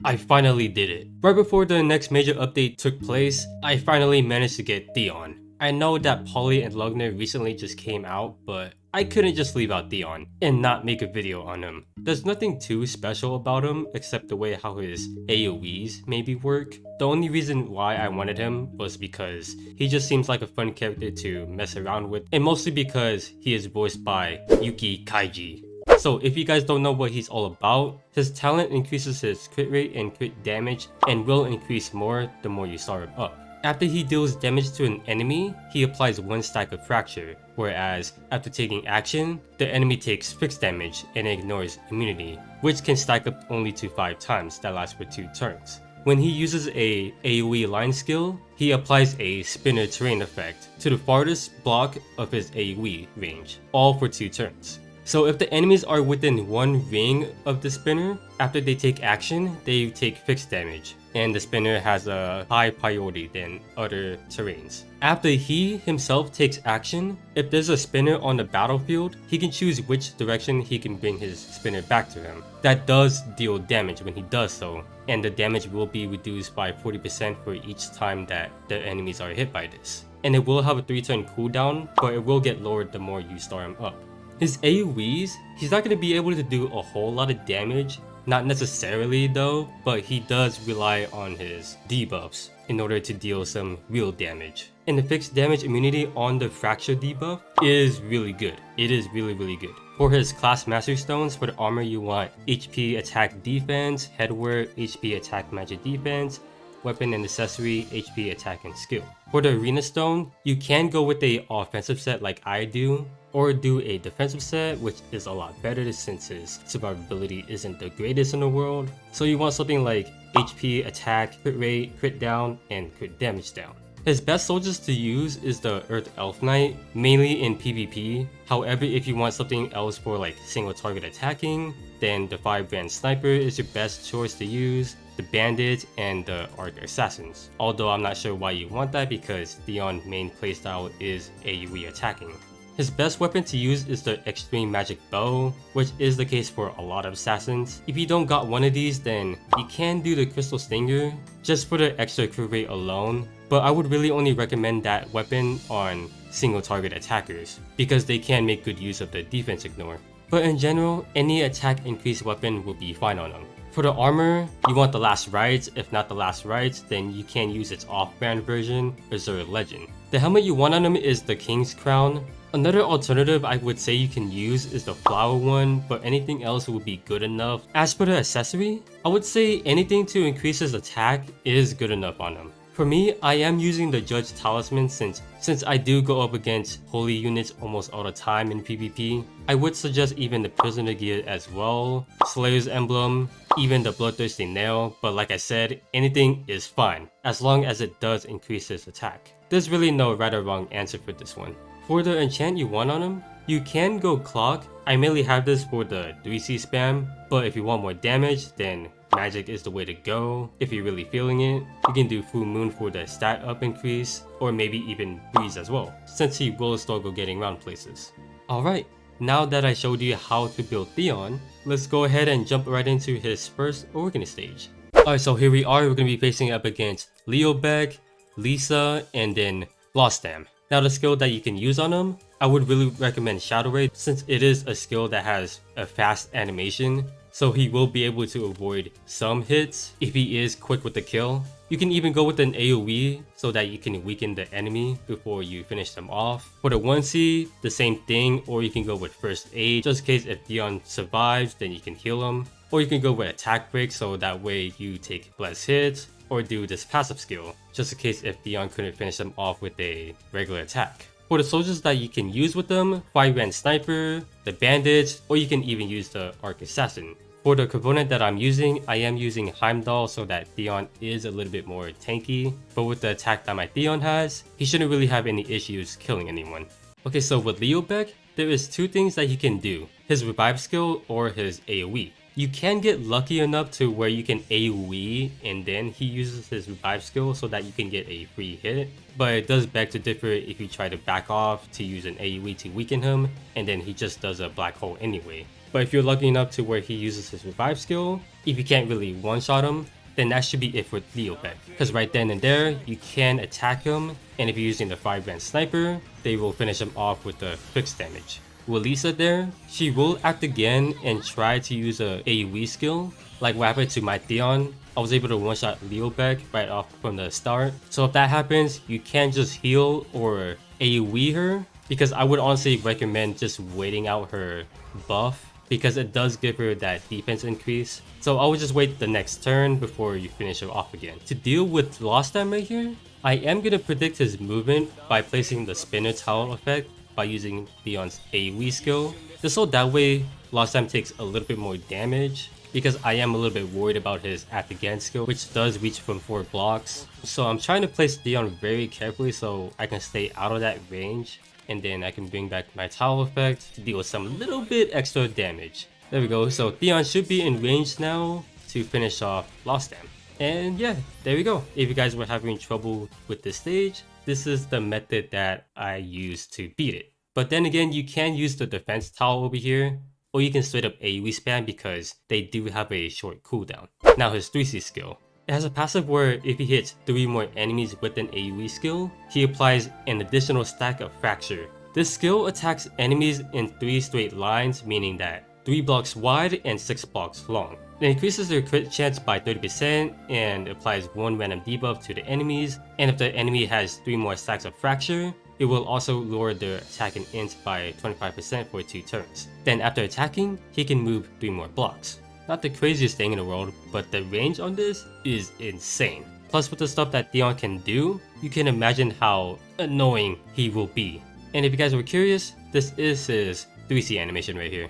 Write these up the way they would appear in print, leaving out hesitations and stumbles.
I finally did it. Right before the next major update took place, I finally managed to get Theon. I know that Polly and Lugner recently just came out, but I couldn't just leave out Theon and not make a video on him. There's nothing too special about him except the way how his AoEs maybe work. The only reason why I wanted him was because he just seems like a fun character to mess around with, and mostly because he is voiced by Yuki Kaiji. So if you guys don't know what he's all about, his talent increases his crit rate and crit damage and will increase more the more you start him up. After he deals damage to an enemy, he applies 1 stack of fracture, whereas after taking action, the enemy takes fixed damage and ignores immunity, which can stack up only to 5 times that lasts for 2 turns. When he uses a AoE line skill, he applies a spinner terrain effect to the farthest block of his AoE range, all for 2 turns. So if the enemies are within 1 ring of the spinner, after they take action, they take fixed damage, and the spinner has a high priority than other terrains. After he himself takes action, if there's a spinner on the battlefield, he can choose which direction he can bring his spinner back to him. That does deal damage when he does so, and the damage will be reduced by 40% for each time that the enemies are hit by this. And it will have a 3-turn cooldown, but it will get lowered the more you start him up. His AoEs, he's not going to be able to do a whole lot of damage, not necessarily though, but he does rely on his debuffs in order to deal some real damage. And the fixed damage immunity on the fracture debuff is really good. It is really good. For his class master stones, for the armor you want HP attack defense, headwear HP attack magic defense, weapon and accessory, HP attack and skill. For the arena stone, you can go with a offensive set like I do, or do a defensive set, which is a lot better since his survivability isn't the greatest in the world. So you want something like HP attack, crit rate, crit down, and crit damage down. His best soldiers to use is the Earth Elf Knight, mainly in PvP. However, if you want something else for like single target attacking, then the 5-brand Sniper is your best choice to use, the Bandits, and the Arc Assassins. Although I'm not sure why you want that because Theon's main playstyle is AoE attacking. His best weapon to use is the Extreme Magic Bow, which is the case for a lot of assassins. If you don't got one of these, then you can do the Crystal Stinger, just for the extra crit rate alone, but I would really only recommend that weapon on single target attackers, because they can make good use of the defense ignore. But in general, any attack increase weapon will be fine on them. For the armor, you want the Last Rites. If not the Last Rites, then you can use its off-brand version, Reserve Legend. The helmet you want on him is the King's Crown. Another alternative I would say you can use is the flower one, but anything else would be good enough. As for the accessory, I would say anything to increase his attack is good enough on him. For me, I am using the Judge Talisman since I do go up against holy units almost all the time in PvP. I would suggest even the Prisoner gear as well, Slayer's Emblem, even the Bloodthirsty Nail, but like I said, anything is fine, as long as it does increase his attack. There's really no right or wrong answer for this one. For the enchant you want on him, you can go Clock. I mainly have this for the 3C spam, but if you want more damage, then Magic is the way to go. If you're really feeling it, you can do Full Moon for the stat up increase, or maybe even Breeze as well, since he will still go getting around places. Alright, now that I showed you how to build Theon, let's go ahead and jump right into his first Organist stage. Alright, so here we are, we're going to be facing up against Leobek, Lisa, and then Lostam. Now the skill that you can use on him, I would really recommend Shadow Ray since it is a skill that has a fast animation, so he will be able to avoid some hits if he is quick with the kill. You can even go with an AoE so that you can weaken the enemy before you finish them off. For the 1C, the same thing, or you can go with First Aid, just in case if Theon survives, then you can heal him. Or you can go with Attack Break so that way you take less hits, or do this passive skill, just in case if Theon couldn't finish them off with a regular attack. For the soldiers that you can use with them, 5-brand Sniper, the Bandits, or you can even use the Arc Assassin. For the component that I'm using, I am using Heimdall so that Theon is a little bit more tanky, but with the attack that my Theon has, he shouldn't really have any issues killing anyone. Okay, so with Leobek, there is 2 things that he can do, his revive skill or his AoE. You can get lucky enough to where you can AoE and then he uses his revive skill so that you can get a free hit, but it does beg to differ if you try to back off to use an AoE to weaken him and then he just does a black hole anyway. But if you're lucky enough to where he uses his revive skill, if you can't really one-shot him, then that should be it for Leopec. Because right then and there, you can attack him, and if you're using the 5-band sniper, they will finish him off with the fixed damage. With Lisa there, she will act again and try to use a AoE skill. Like what happened to my Theon, I was able to one-shot Leopec right off from the start. So if that happens, you can just heal or AoE her, because I would honestly recommend just waiting out her buff, because it does give her that defense increase. So I would just wait the next turn before you finish her off again. To deal with lost time right here, I am going to predict his movement by placing the spinner towel effect by using Theon's AoE skill. Just so that way lost time takes a little bit more damage, because I am a little bit worried about his act again skill, which does reach from 4 blocks. So I'm trying to place Theon very carefully so I can stay out of that range, and then I can bring back my towel effect to deal with some little bit extra damage. There we go. So Theon should be in range now to finish off Lost Dam. And yeah, there we go. If you guys were having trouble with this stage, this is the method that I used to beat it. But then again, you can use the defense towel over here, or you can straight up AoE spam because they do have a short cooldown. Now his 3C skill. It has a passive where if he hits 3 more enemies with an AoE skill, he applies an additional stack of fracture. This skill attacks enemies in 3 straight lines, meaning that 3 blocks wide and 6 blocks long. It increases their crit chance by 30% and applies 1 random debuff to the enemies, and if the enemy has 3 more stacks of fracture, it will also lower their attack and int by 25% for 2 turns. Then after attacking, he can move 3 more blocks. Not the craziest thing in the world, but the range on this is insane. Plus with the stuff that Theon can do, you can imagine how annoying he will be. And if you guys were curious, this is his 3C animation right here.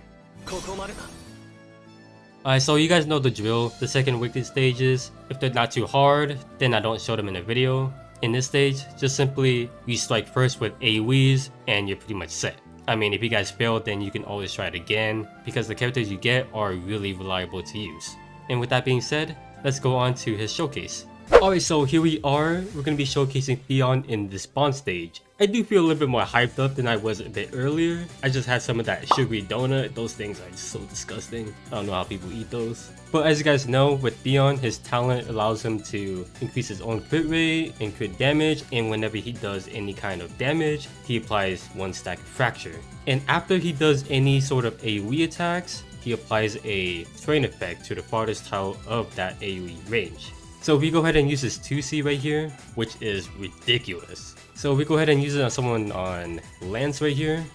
Alright, so you guys know the drill. The second wicked stages, if they're not too hard, then I don't show them in a video. In this stage, just simply you strike first with AoEs and you're pretty much set. I mean, if you guys fail, then you can always try it again, because the characters you get are really reliable to use. And with that being said, let's go on to his showcase. Alright, so here we are. We're going to be showcasing Theon in the spawn stage. I do feel a little bit more hyped up than I was a bit earlier. I just had some of that sugary donut. Those things are so disgusting. I don't know how people eat those. But as you guys know, with Theon, his talent allows him to increase his own crit rate and crit damage, and whenever he does any kind of damage, he applies 1 stack of fracture. And after he does any sort of AoE attacks, he applies a terrain effect to the farthest tile of that AoE range. So if we go ahead and use this 2C right here, which is ridiculous. So we go ahead and use it on someone on Lance right here.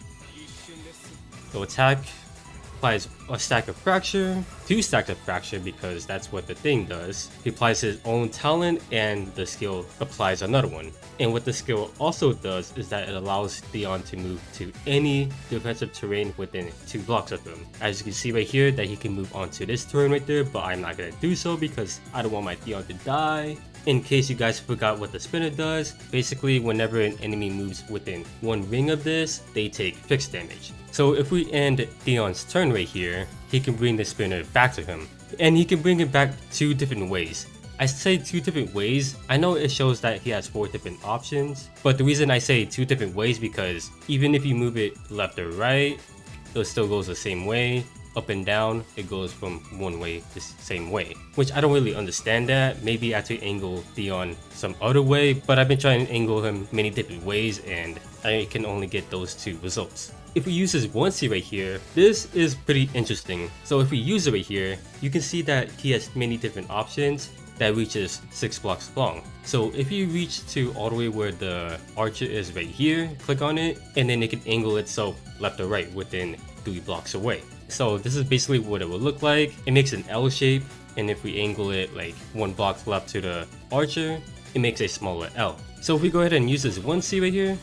So attack, applies a stack of fracture, 2 stacks of fracture because that's what the thing does. He applies his own talent and the skill applies another one. And what the skill also does is that it allows Theon to move to any defensive terrain within 2 blocks of him. As you can see right here that he can move onto this terrain right there, but I'm not going to do so because I don't want my Theon to die. In case you guys forgot what the spinner does, basically whenever an enemy moves within 1 ring of this, they take fixed damage. So if we end Theon's turn right here, he can bring the spinner back to him. And he can bring it back 2 different ways. I say 2 different ways. I know it shows that he has 4 different options, but the reason I say 2 different ways because even if you move it left or right, it still goes the same way. Up and down, it goes from one way the same way, which I don't really understand that. Maybe I have to angle Theon some other way, but I've been trying to angle him many different ways and I can only get those 2 results. If we use his 1C right here, this is pretty interesting. So if we use it right here, you can see that he has many different options that reaches 6 blocks long. So if you reach to all the way where the archer is right here, click on it, and then it can angle itself left or right within 3 blocks away. So this is basically what it will look like. It makes an L shape, and if we angle it like 1 block left to the archer, it makes a smaller L. So if we go ahead and use this 1C right here,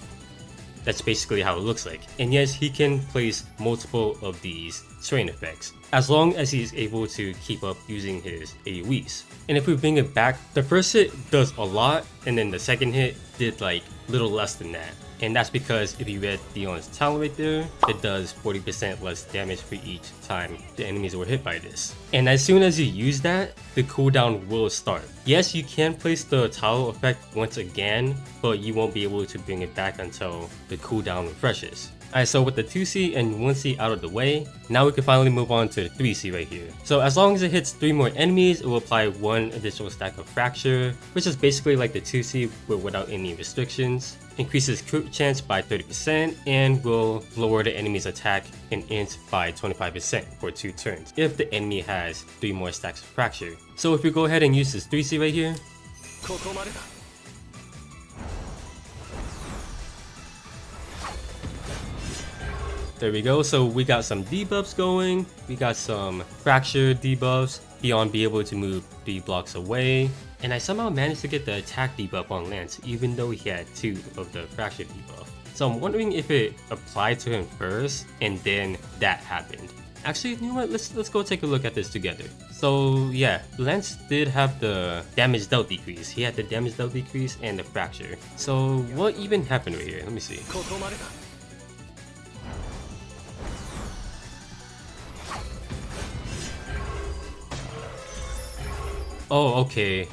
that's basically how it looks like. And yes, he can place multiple of these terrain effects, as long as he's able to keep up using his AoEs. And if we bring it back, the first hit does a lot, and then the second hit did like little less than that. And that's because if you read Theon's talent right there, it does 40% less damage for each time the enemies were hit by this. And as soon as you use that, the cooldown will start. Yes, you can place the towel effect once again, but you won't be able to bring it back until the cooldown refreshes. Alright, so with the 2C and 1C out of the way, now we can finally move on to the 3C right here. So as long as it hits 3 more enemies, it will apply 1 additional stack of Fracture, which is basically like the 2C but without any restrictions. Increases crit chance by 30% and will lower the enemy's attack and int by 25% for 2 turns if the enemy has 3 more stacks of Fracture. So if we go ahead and use this 3C right here, there we go. So we got some debuffs going, we got some Fracture debuffs, Theon be able to move 3 blocks away, and I somehow managed to get the attack debuff on Lance even though he had 2 of the Fracture debuff. So I'm wondering if it applied to him first and then that happened. Actually, you know what, let's go take a look at this together. So yeah, Lance did have the damage dealt decrease. He had the damage dealt decrease and the Fracture. So what even happened right here? Let me see. Oh, okay.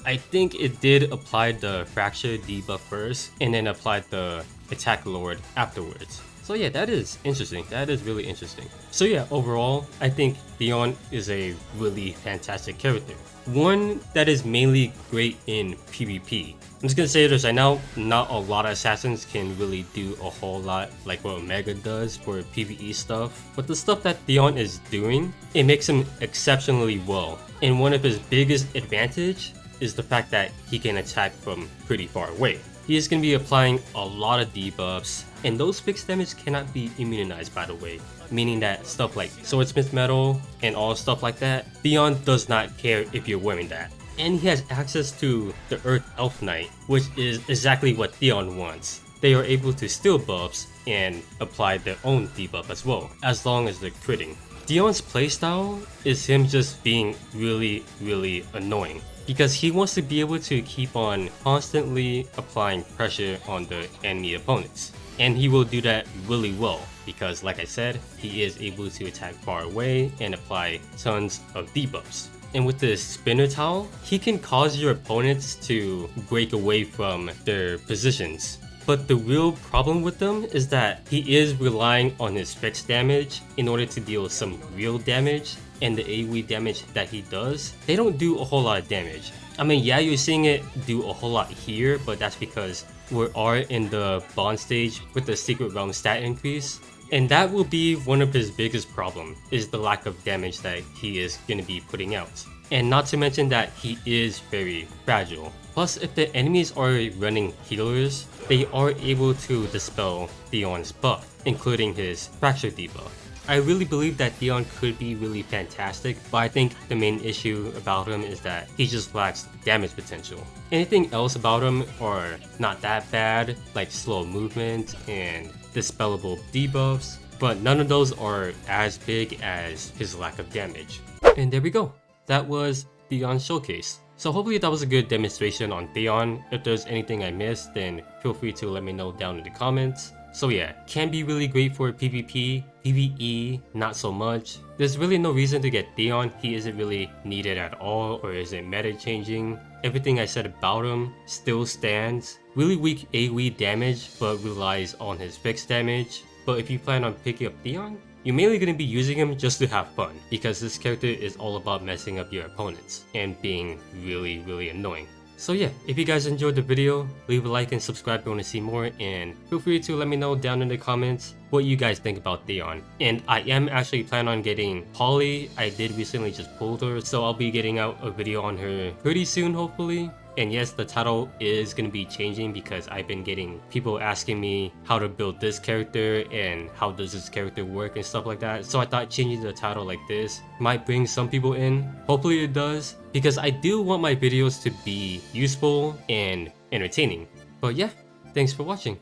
I think it did apply the Fracture debuff first and then applied the attack lord afterwards. So yeah, that is interesting. That is really interesting. So yeah, overall, I think Theon is a really fantastic character. One that is mainly great in PvP. I'm just gonna say this right now, not a lot of assassins can really do a whole lot like what Omega does for PvE stuff. But the stuff that Theon is doing, it makes him exceptionally well. And one of his biggest advantage is the fact that he can attack from pretty far away. He is going to be applying a lot of debuffs, and those fixed damage cannot be immunized, by the way, meaning that stuff like Swordsmith Metal and all stuff like that, Theon does not care if you're wearing that. And he has access to the Earth Elf Knight, which is exactly what Theon wants. They are able to steal buffs and apply their own debuff as well, as long as they're critting. Theon's playstyle is him just being really annoying, because he wants to be able to keep on constantly applying pressure on the enemy opponents. And he will do that really well because, like I said, he is able to attack far away and apply tons of debuffs. And with the Spinner Towel, he can cause your opponents to break away from their positions. But the real problem with them is that he is relying on his fixed damage in order to deal some real damage, and the AoE damage that he does, they don't do a whole lot of damage. I mean, yeah, you're seeing it do a whole lot here, but that's because we are in the bond stage with the Secret Realm stat increase. And that will be one of his biggest problems, is the lack of damage that he is going to be putting out. And not to mention that he is very fragile. Plus, if the enemies are running healers, they are able to dispel Theon's buff, including his Fracture debuff. I really believe that Theon could be really fantastic, but I think the main issue about him is that he just lacks damage potential. Anything else about him are not that bad, like slow movement and dispellable debuffs, but none of those are as big as his lack of damage. And there we go. That was Theon's showcase. So hopefully that was a good demonstration on Theon. If there's anything I missed, then feel free to let me know down in the comments. So yeah, can be really great for PvP, PvE, not so much. There's really no reason to get Theon. He isn't really needed at all, or isn't meta changing. Everything I said about him still stands. Really weak AoE damage, but relies on his fixed damage. But if you plan on picking up Theon, you're mainly going to be using him just to have fun, because this character is all about messing up your opponents and being really annoying. So yeah, if you guys enjoyed the video, leave a like and subscribe if you want to see more, and feel free to let me know down in the comments what you guys think about Theon. And I am actually planning on getting Polly. I did recently just pulled her, so I'll be getting out a video on her pretty soon, hopefully. And yes, the title is going to be changing because I've been getting people asking me how to build this character and how does this character work and stuff like that. So I thought changing the title like this might bring some people in. Hopefully it does, because I do want my videos to be useful and entertaining. But yeah, thanks for watching.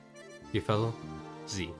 Your fellow Z.